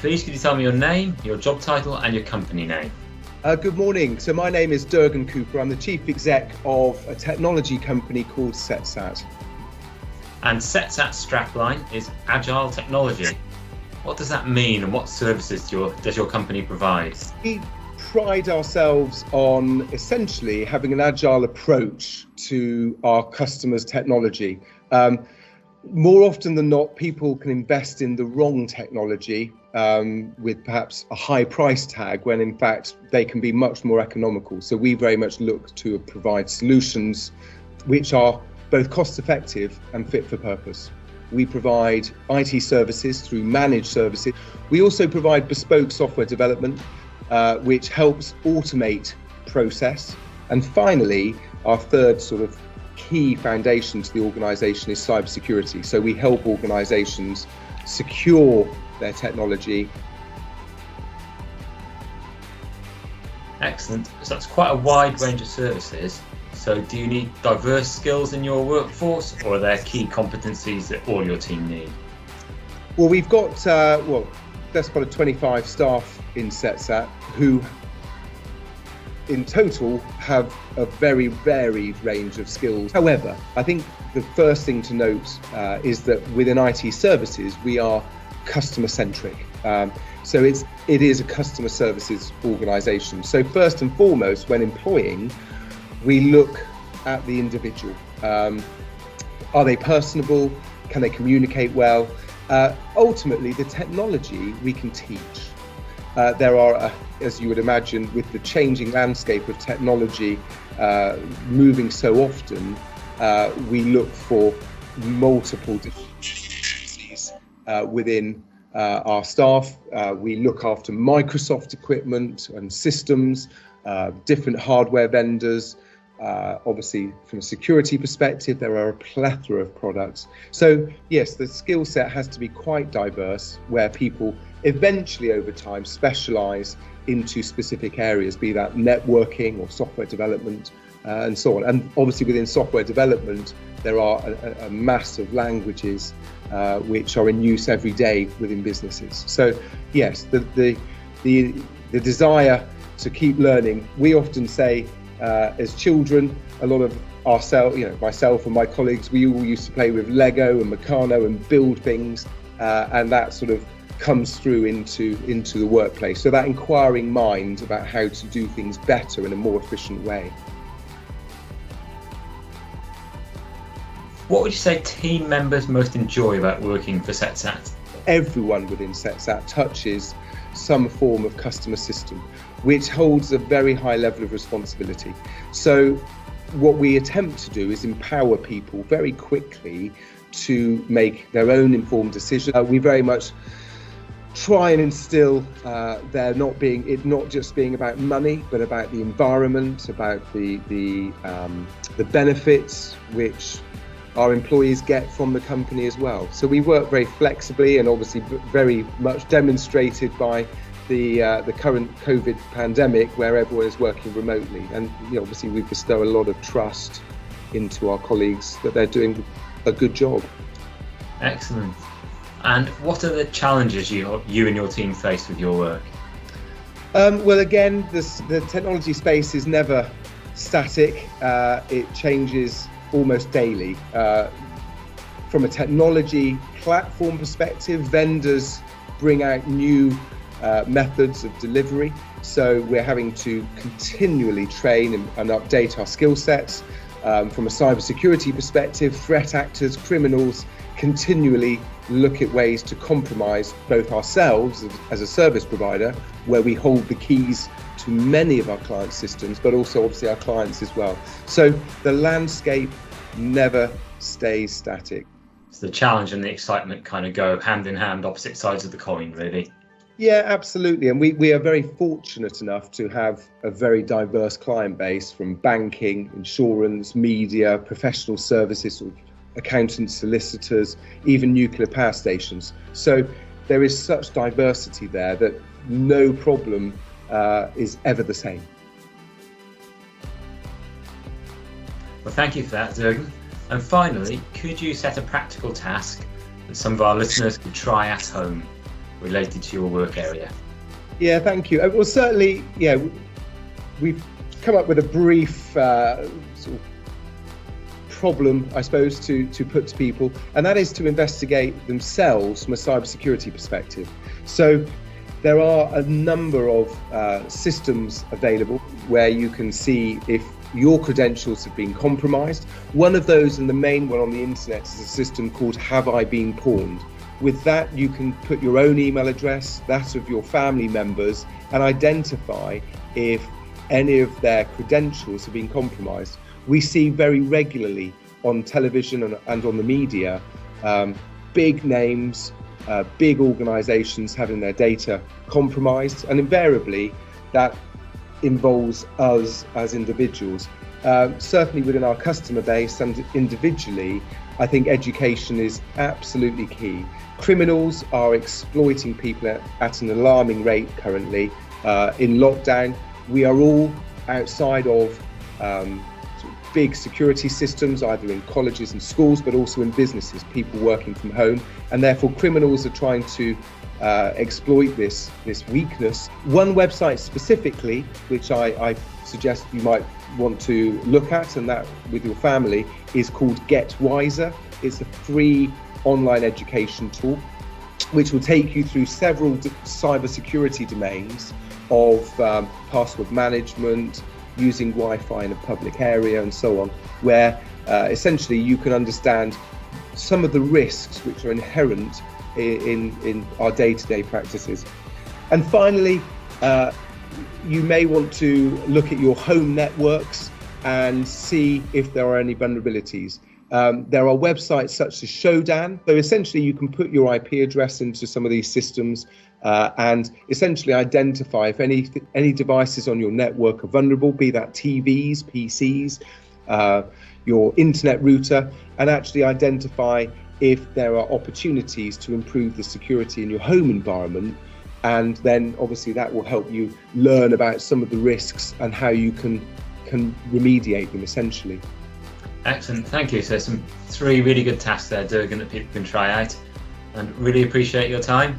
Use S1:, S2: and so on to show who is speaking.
S1: Please could you tell me your name, your job title and your company name?
S2: Good morning. So my name is Durgan Cooper. I'm the Chief Exec of a technology company called CETSAT.
S1: And CETSAT's strapline is Agile Technology. What does that mean and what services does your company provide?
S2: We pride ourselves on essentially having an agile approach to our customers' technology. More often than not, people can invest in the wrong technology with perhaps a high price tag when in fact they can be much more economical. So we very much look to provide solutions which are both cost effective and fit for purpose. We provide IT services through managed services. We also provide bespoke software development which helps automate process. And finally, our third sort of key foundation to the organisation is cybersecurity. So we help organisations secure their technology.
S1: Excellent. So that's quite a wide range of services. So do you need diverse skills in your workforce, or are there key competencies that all your team need?
S2: Well, we've got, that's about 25 staff in CETSAT who in total have a very varied range of skills. However, I think the first thing to note is that within IT services, we are customer centric. So it is a customer services organisation. So first and foremost, when employing, we look at the individual. Are they personable? Can they communicate well? Ultimately, the technology we can teach. There are, as you would imagine, with the changing landscape of technology moving so often, we look for multiple different within our staff. We look after Microsoft equipment and systems, different hardware vendors. Obviously, from a security perspective, there are a plethora of products. So yes, the skill set has to be quite diverse, where people eventually over time specialise into specific areas, be that networking or software development and so on. And obviously within software development, there are a mass of languages which are in use every day within businesses. So yes, the desire to keep learning. We often say as children, a lot of ourselves, myself and my colleagues, we all used to play with Lego and Meccano and build things, and that sort of comes through into the workplace. So that inquiring mind about how to do things better in a more efficient way.
S1: What would you say team members most enjoy about working for CETSAT?
S2: Everyone within CETSAT touches some form of customer system, which holds a very high level of responsibility. So what we attempt to do is empower people very quickly to make their own informed decisions. We very much try and instill there not just being about money, but about the environment, about the benefits which our employees get from the company as well. So we work very flexibly, and obviously very much demonstrated by the current COVID pandemic, where everyone is working remotely. And obviously we bestow a lot of trust into our colleagues that they're doing a good job.
S1: Excellent. And what are the challenges you and your team face with your work?
S2: Well, again, the technology space is never static. It changes almost daily. From a technology platform perspective, vendors bring out new methods of delivery. So we're having to continually train and update our skill sets. From a cybersecurity perspective, threat actors, criminals continually look at ways to compromise both ourselves as a service provider, where we hold the keys to many of our clients' systems, but also obviously our clients as well. So the landscape never stays static.
S1: So the challenge and the excitement kind of go hand in hand, opposite sides of the coin, really.
S2: Yeah, absolutely. And we are very fortunate enough to have a very diverse client base, from banking, insurance, media, professional services, accountants, solicitors, even nuclear power stations. So there is such diversity there that no problem is ever the same.
S1: Well, thank you for that, Durgan. And finally, could you set a practical task that some of our listeners could try at home? related to your work area.
S2: Yeah, thank you. Well, certainly, yeah, we've come up with a brief sort of problem, I suppose, to put to people, and that is to investigate themselves from a cybersecurity perspective. So there are a number of systems available where you can see if your credentials have been compromised. One of those, and the main one on the internet, is a system called Have I Been Pawned? With that, you can put your own email address, that of your family members, and identify if any of their credentials have been compromised. We see very regularly on television and on the media, big names, big organizations having their data compromised, and invariably that involves us as individuals. Certainly within our customer base and individually, I think education is absolutely key. Criminals are exploiting people at an alarming rate currently. In lockdown, we are all outside of sort of big security systems, either in colleges and schools, but also in businesses, people working from home, and therefore criminals are trying to exploit this weakness. One website specifically, which I suggest you might want to look at, and that with your family, is called Get Wiser. It's a free online education tool which will take you through several cybersecurity domains of password management, using Wi-Fi in a public area and so on, where essentially you can understand some of the risks which are inherent in our day-to-day practices. And finally, you may want to look at your home networks and see if there are any vulnerabilities. There are websites such as Shodan. So essentially you can put your IP address into some of these systems and essentially identify if any devices on your network are vulnerable, be that TVs, PCs, your internet router, and actually identify if there are opportunities to improve the security in your home environment. And then obviously that will help you learn about some of the risks and how you can remediate them essentially.
S1: Excellent, thank you. So some 3 really good tasks there, Durgan, that people can try out, and really appreciate your time.